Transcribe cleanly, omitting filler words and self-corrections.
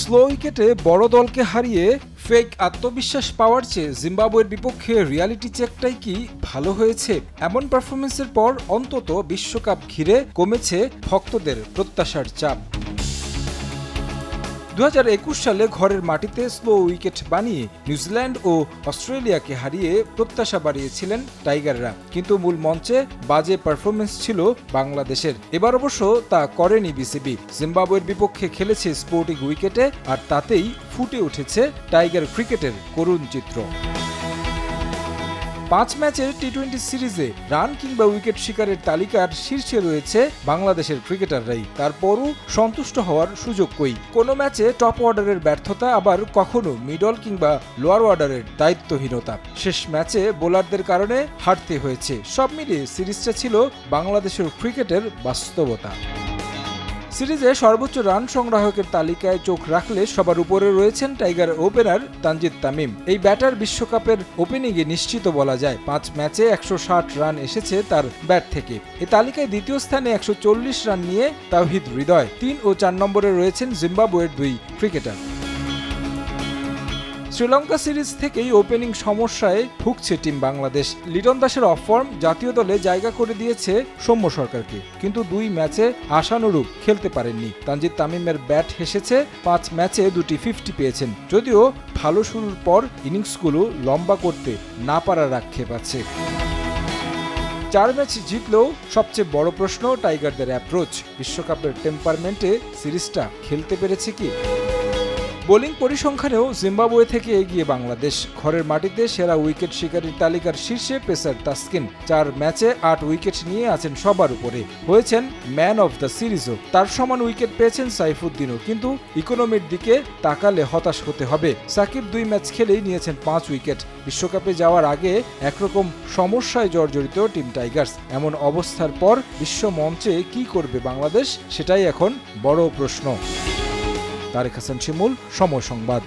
Slow উইকেটে বড় দলকে হারিয়ে ফেক আত্মবিশ্বাস পাওয়ার চেয়ে জিম্বাবুয়ের বিপক্ষে রিয়ালিটি চেকটাই কি ভালো হয়েছে? এমন পারফরমেন্সের পর অন্তত বিশ্বকাপ ঘিরে কমেছে ভক্তদের প্রত্যাশার চাপ। 2021 সালে ঘরের মাটিতে স্লো উইকেট বানিয়ে নিউজিল্যান্ড ও অস্ট্রেলিয়াকে হারিয়ে প্রত্যাশা বাড়িয়েছিলেন টাইগাররা, কিন্তু মূল মঞ্চে বাজে পারফরমেন্স ছিল বাংলাদেশের। এবার অবশ্য তা করেনি বিসিবি। জিম্বাবুয়ের বিপক্ষে খেলেছে স্পোর্টিং উইকেটে, আর তাতেই ফুটে উঠেছে টাইগার ক্রিকেটের করুণ চিত্র। 5 ম্যাচের টি-20 সিরিজে রান কিংবা উইকেট শিকারের তালিকার শীর্ষে রয়েছে বাংলাদেশের ক্রিকেটাররাই। তারপরও সন্তুষ্ট হওয়ার সুযোগ কই? কোনো ম্যাচে টপ অর্ডারের ব্যর্থতা, আবার কখনো মিডল কিংবা লোয়ার অর্ডারের দায়িত্বহীনতা। শেষ ম্যাচে বোলারদের কারণে হারতে হয়েছে। সব মিলিয়ে সিরিজটা ছিল বাংলাদেশের ক্রিকেটের বাস্তবতা। সিরিজে সর্বোচ্চ রান সংগ্রাহকের তালিকায় চোখ রাখলে সবার উপরে রয়েছেন টাইগার ওপেনার তানজিদ তামিম। এই ব্যাটার বিশ্বকাপের ওপেনিংয়ে নিশ্চিত বলা যায়। 5 ম্যাচে 160 রান এসেছে তার ব্যাট থেকে। এই তালিকায় দ্বিতীয় স্থানে 140 রান নিয়ে তাওহিদ হৃদয়। 3 ও 4 নম্বরে রয়েছেন জিম্বাবুয়ের 2 ক্রিকেটার। শ্রীলঙ্কা সিরিজ থেকেই ওপেনিং সমস্যায় ভুগছে টিম বাংলাদেশ। লিটন দাসের অফ ফর্ম জাতীয় দলে জায়গা করে দিয়েছে সৌম্য সরকারকে, কিন্তু 2 ম্যাচে আশানুরূপ খেলতে পারেননি। তানজিদ তামিমের ব্যাট হেসেছে, 5 ম্যাচে 2টি 50 পেয়েছেন, যদিও ভালো শুরুর পর ইনিংসগুলো লম্বা করতে না পারার আক্ষেপ আছে। 4 ম্যাচ জিতলেও সবচেয়ে বড় প্রশ্ন টাইগারদের অ্যাপ্রোচ। বিশ্বকাপের টেম্পারমেন্টে সিরিজটা খেলতে পেরেছে কি? বোলিং পরিসংখ্যানেও জিম্বাবুয়ে থেকে এগিয়ে বাংলাদেশ। ঘরের মাটিতে সেরা উইকেট শিকারীর তালিকার শীর্ষে পেসার তাসকিন। 4 ম্যাচে 8 উইকেট নিয়ে আছেন সবার উপরে, হয়েছেন ম্যান অফ দ্য সিরিজও। তার সমান উইকেট পেয়েছেন সাইফুদ্দিনও, কিন্তু ইকোনমির দিকে তাকালে হতাশ হতে হবে। সাকিব 2 ম্যাচ খেলেই নিয়েছেন 5 উইকেট। বিশ্বকাপে যাওয়ার আগে একরকম সমস্যায় জর্জরিত টিম টাইগার্স। এমন অবস্থার পর বিশ্ব মঞ্চে কি করবে বাংলাদেশ, সেটাই এখন বড় প্রশ্ন। তারেক হাসান শিমুল, সময় সংবাদ।